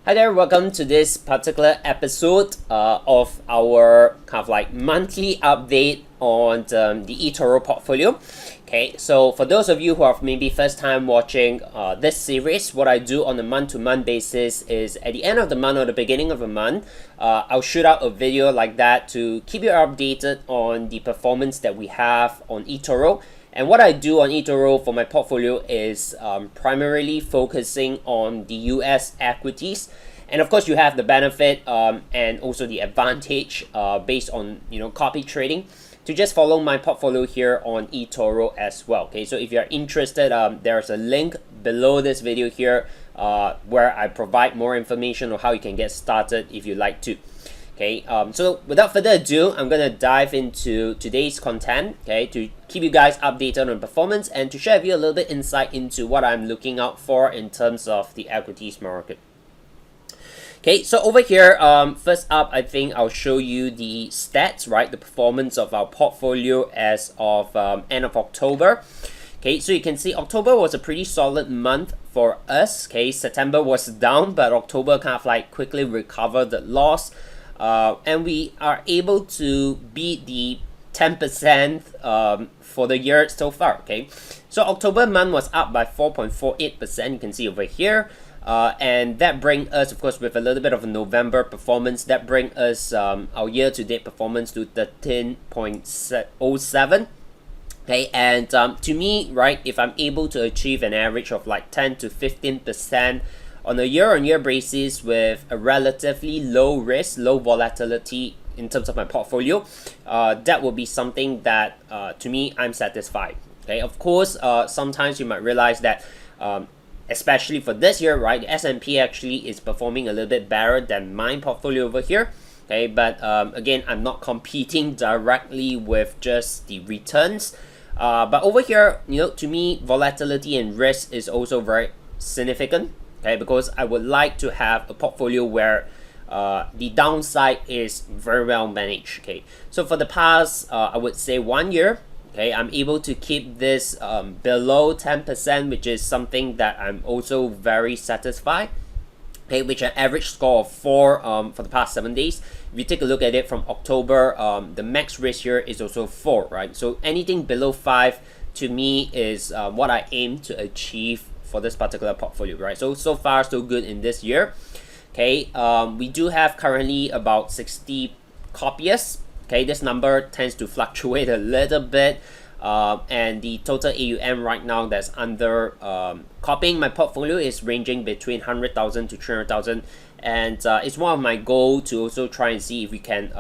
Hi there, welcome to this particular episode of our kind of like monthly update on the eToro portfolio. Okay, so for those of you who are maybe first time watching this series, what I do on a month-to-month basis is at the end of the month or the beginning of the month, I'll shoot out a video like that to keep you updated on the performance that we have on eToro. And what I do on eToro for my portfolio is primarily focusing on the US equities. And of course, you have the benefit and also the advantage based on copy trading to just follow my portfolio here on eToro as well. Okay, so if you're interested, there's a link below this video here where I provide more information on how you can get started if you like to. Okay, so without further ado, I'm gonna dive into today's content, okay, to keep you guys updated on performance and to share with you a little bit insight into what I'm looking out for in terms of the equities market. Okay, so over here, first up, I think I'll show you the stats, right, the performance of our portfolio as of end of October. Okay, so you can see October was a pretty solid month for us. Okay, September was down, but October kind of like quickly recovered the loss. And we are able to beat the 10% for the year so far. Okay, so October month was up by 4.48%. You can see over here, and that brings us, of course, with a little bit of a November performance, that brings us our year-to-date performance to 13.07. Okay, and to me, right, if I'm able to achieve an average of like 10 to 15% on a year-on-year basis with a relatively low risk, low volatility in terms of my portfolio, that will be something that to me, I'm satisfied. Okay, of course, sometimes you might realize that especially for this year, right, the S&P actually is performing a little bit better than my portfolio over here. Okay, but again, I'm not competing directly with just the returns. But over here, to me, volatility and risk is also very significant. Okay, because I would like to have a portfolio where the downside is very well managed. Okay, so for the past, I would say 1 year, okay, I'm able to keep this below 10%, which is something that I'm also very satisfied. Okay, which an average score of 4 for the past 7 days. If you take a look at it from October, the max risk here is also 4, right? So anything below 5 to me is what I aim to achieve for this particular portfolio, right? So far so good in this year. Okay, we do have currently about 60 copyists. Okay, this number tends to fluctuate a little bit, and the total AUM right now that's under copying my portfolio is ranging between 100,000 to 300,000, and it's one of my goals to also try and see if we can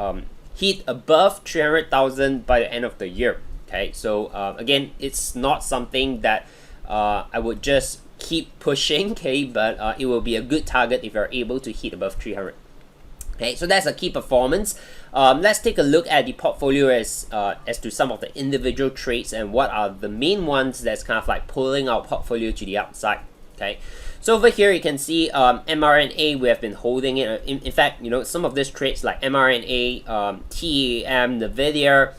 hit above 300,000 by the end of the year. Okay, so again, it's not something that I would just keep pushing, okay, but it will be a good target if you're able to hit above 300. Okay, so that's a key performance. Let's take a look at the portfolio as to some of the individual trades and what are the main ones that's kind of like pulling our portfolio to the upside. Okay, so over here you can see mRNA, we have been holding it. In fact, some of these trades like mRNA, TAM, NVIDIA,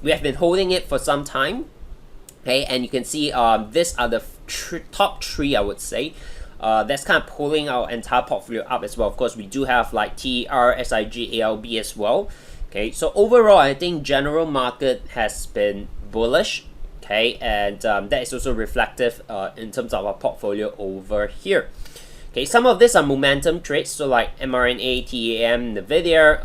we have been holding it for some time. Okay, and you can see these are the top 3, I would say. That's kind of pulling our entire portfolio up as well. Of course, we do have like TER, SIG, ALB as well. Okay, so overall, I think general market has been bullish. Okay, and that is also reflective in terms of our portfolio over here. Okay, some of these are momentum trades, so like mRNA, TAM, NVIDIA,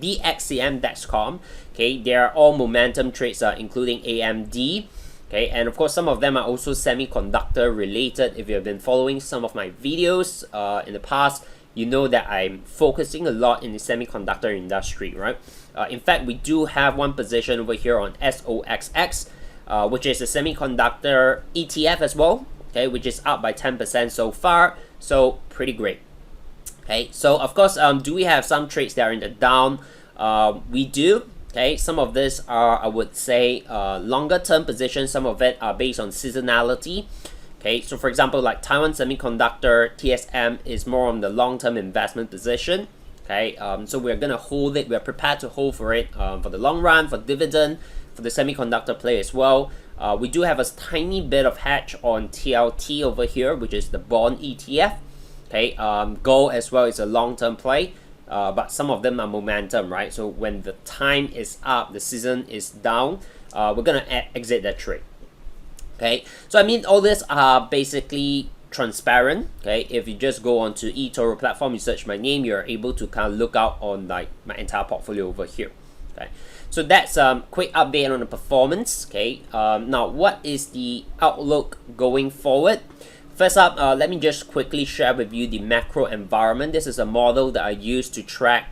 DXCM, Dexcom. Okay, they are all momentum trades, including AMD. Okay, and of course, some of them are also semiconductor related. If you have been following some of my videos in the past, you know that I'm focusing a lot in the semiconductor industry, right? In fact, we do have one position over here on SOXX, which is a semiconductor ETF as well. Okay, which is up by 10% so far, so pretty great. Okay, so of course, do we have some trades that are in the down? We do. Okay, some of this are, I would say, longer term positions. Some of it are based on seasonality. Okay, so for example, like Taiwan Semiconductor, TSM is more on the long-term investment position. Okay, so we're gonna hold it. We're prepared to hold for it for the long run, for dividend, for the semiconductor play as well. We do have a tiny bit of hedge on TLT over here, which is the bond ETF. Okay, gold as well is a long-term play, but some of them are momentum, right? So when the time is up, the season is down, we're gonna exit that trade. Okay, so I mean, all this are basically transparent. Okay, if you just go onto eToro platform, you search my name, you're able to kind of look out on like my entire portfolio over here. Okay, so that's quick update on the performance. Okay, now what is the outlook going forward? First up, let me just quickly share with you the macro environment. This is a model that I use to track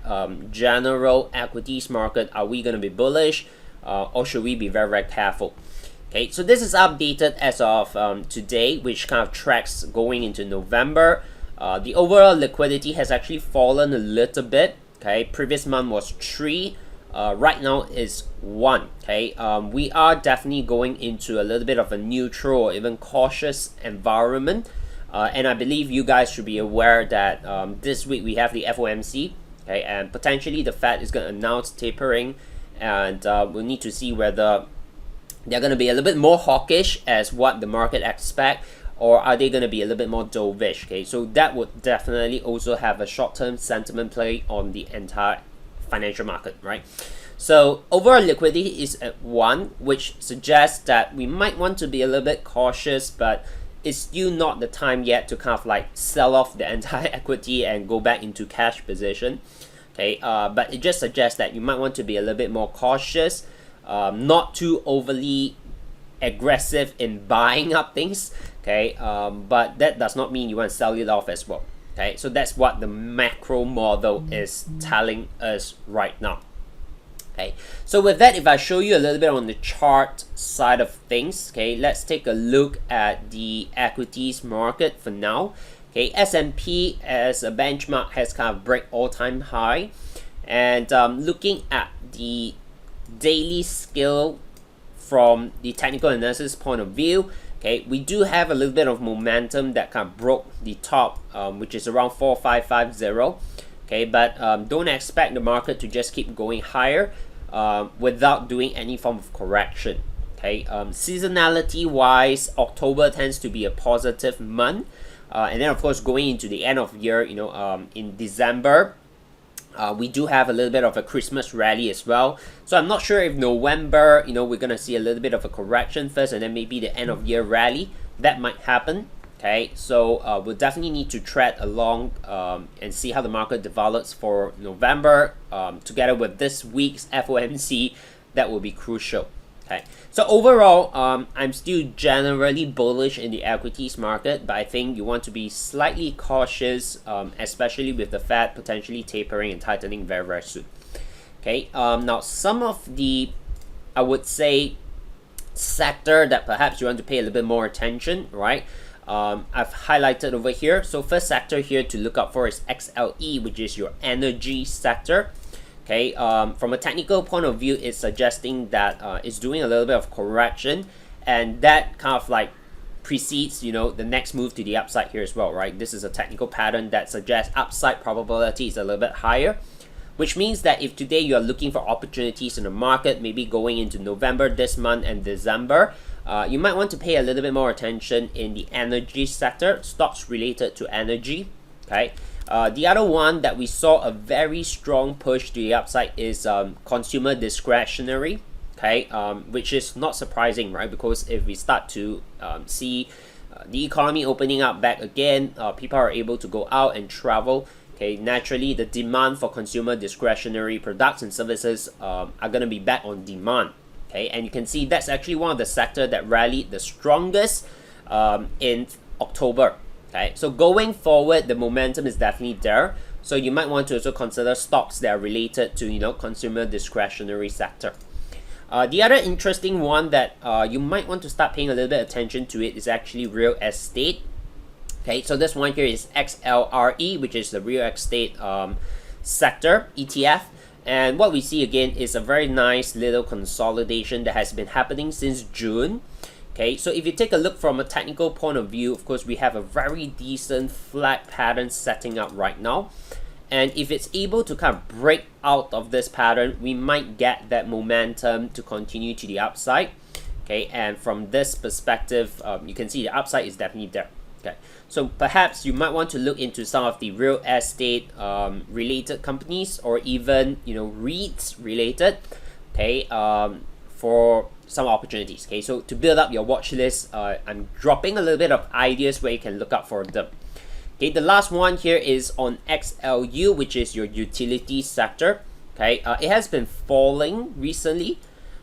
general equities market. Are we going to be bullish or should we be very, very careful? Okay, so this is updated as of today, which kind of tracks going into November. The overall liquidity has actually fallen a little bit. Okay, previous month was 3. Right now is 1. Okay, we are definitely going into a little bit of a neutral or even cautious environment. And I believe you guys should be aware that this week we have the FOMC. Okay, and potentially the Fed is going to announce tapering, and we'll need to see whether they're going to be a little bit more hawkish as what the market expect, or are they going to be a little bit more dovish? Okay, so that would definitely also have a short-term sentiment play on the entire financial market, right? So overall liquidity is at 1, which suggests that we might want to be a little bit cautious, but it's still not the time yet to kind of like sell off the entire equity and go back into cash position. Okay, but it just suggests that you might want to be a little bit more cautious. Not too overly aggressive in buying up things, okay, but that does not mean you want to sell it off as well. Okay, so that's what the macro model is telling us right now. Okay, so with that, if I show you a little bit on the chart side of things, okay, let's take a look at the equities market for now. Okay, S&P as a benchmark has kind of break all-time high, and looking at the daily scale from the technical analysis point of view, okay, we do have a little bit of momentum that kind of broke the top, which is around 4550. Okay, but don't expect the market to just keep going higher without doing any form of correction. Okay, seasonality wise, October tends to be a positive month, and then of course going into the end of year, you know, in December, we do have a little bit of a Christmas rally as well. So I'm not sure if November, you know, we're gonna see a little bit of a correction first, and then maybe the end of year rally that might happen. Okay, so we'll definitely need to tread along and see how the market develops for November, together with this week's FOMC. That will be crucial. Okay, so overall, I'm still generally bullish in the equities market, but I think you want to be slightly cautious, especially with the Fed potentially tapering and tightening very, very soon. Okay, now some of the, I would say, sector that perhaps you want to pay a little bit more attention, right? I've highlighted over here. So first sector here to look out for is XLE, which is your energy sector. Okay, from a technical point of view, it's suggesting that it's doing a little bit of correction, and that kind of like precedes, you know, the next move to the upside here as well, right? This is a technical pattern that suggests upside probability is a little bit higher, which means that if today you are looking for opportunities in the market, maybe going into November this month and December, you might want to pay a little bit more attention in the energy sector, stocks related to energy. Okay, the other one that we saw a very strong push to the upside is consumer discretionary. Okay, which is not surprising, right? Because if we start to see the economy opening up back again, people are able to go out and travel. Okay, naturally the demand for consumer discretionary products and services are going to be back on demand. Okay, and you can see that's actually one of the sectors that rallied the strongest in October. Okay, so going forward, the momentum is definitely there. So you might want to also consider stocks that are related to, you know, consumer discretionary sector. The other interesting one that you might want to start paying a little bit of attention to it is actually real estate. Okay, so this one here is XLRE, which is the real estate sector ETF. And what we see again is a very nice little consolidation that has been happening since June. Okay, so if you take a look from a technical point of view, of course, we have a very decent flat pattern setting up right now. And if it's able to kind of break out of this pattern, we might get that momentum to continue to the upside. Okay, and from this perspective, you can see the upside is definitely there. Okay, so perhaps you might want to look into some of the real estate related companies, or even REITs related, okay, for some opportunities. Okay, so to build up your watch list, I'm dropping a little bit of ideas where you can look out for them. Okay, the last one here is on XLU, which is your utility sector. Okay, it has been falling recently,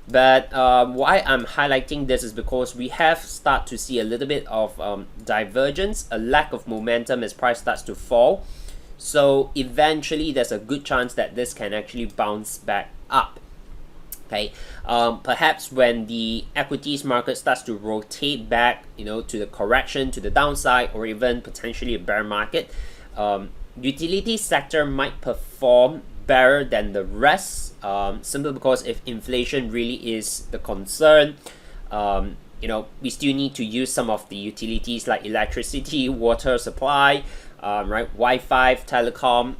but why I'm highlighting this is because we have started to see a little bit of divergence, a lack of momentum as price starts to fall. So eventually there's a good chance that this can actually bounce back up. Okay, perhaps when the equities market starts to rotate back, to the correction, to the downside, or even potentially a bear market, utility sector might perform better than the rest, simply because if inflation really is the concern, we still need to use some of the utilities like electricity, water supply, right, Wi-Fi, telecom.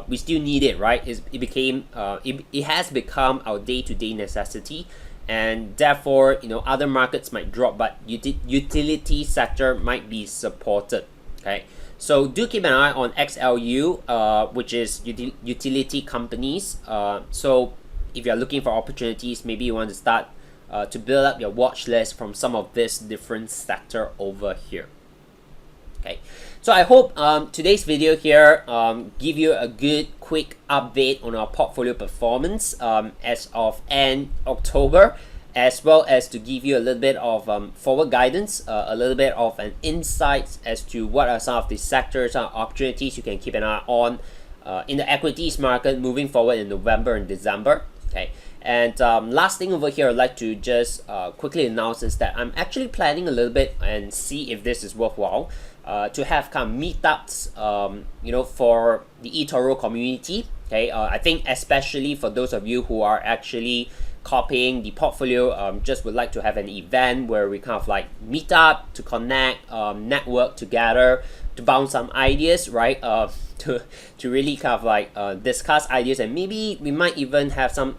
We still need it, right? It has become our day-to-day necessity, and therefore other markets might drop, but utility sector might be supported. Okay, so do keep an eye on XLU, which is utility companies. So if you're looking for opportunities, maybe you want to start to build up your watch list from some of this different sector over here. Okay, so I hope today's video here give you a good quick update on our portfolio performance as of end October, as well as to give you a little bit of forward guidance, a little bit of an insight as to what are some of the sectors and opportunities you can keep an eye on in the equities market moving forward in November and December. Okay, and last thing over here I'd like to just quickly announce is that I'm actually planning a little bit and see if this is worthwhile to have kind of meetups, for the eToro community. Okay, I think especially for those of you who are actually copying the portfolio, just would like to have an event where we kind of like meet up to connect, network together, to bounce some ideas, right? To really kind of like discuss ideas, and maybe we might even have some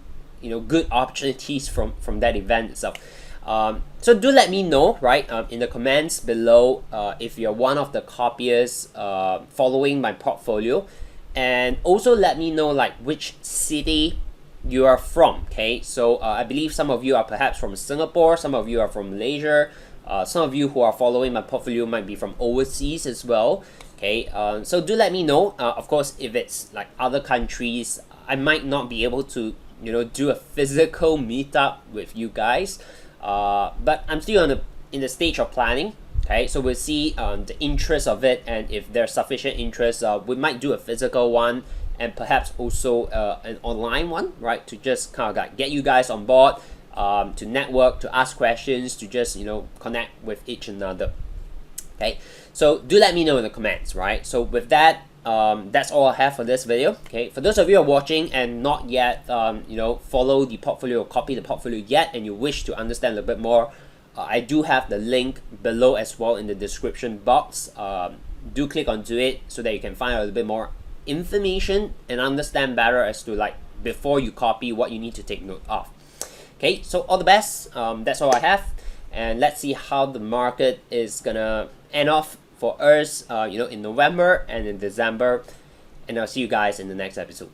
good opportunities from that event itself. So do let me know, right, in the comments below if you're one of the copiers following my portfolio, and also let me know like which city you are from. Okay, so I believe some of you are perhaps from Singapore, some of you are from Malaysia, some of you who are following my portfolio might be from overseas as well. Okay, so do let me know. Of course, if it's like other countries, I might not be able to do a physical meetup with you guys, but I'm still in the stage of planning. Okay, so we'll see the interest of it, and if there's sufficient interest, we might do a physical one, and perhaps also an online one, right, to just kind of like get you guys on board, to network, to ask questions, to just connect with each another. Okay, so do let me know in the comments, right? So with that, that's all I have for this video. Okay, for those of you who are watching and not yet follow the portfolio or copy the portfolio yet, and you wish to understand a little bit more, I do have the link below as well in the description box. Do click onto it so that you can find out a little bit more information and understand better as to like before you copy what you need to take note of. Okay, so all the best. That's all I have, and let's see how the market is gonna end off for us in November and in December, and I'll see you guys in the next episode.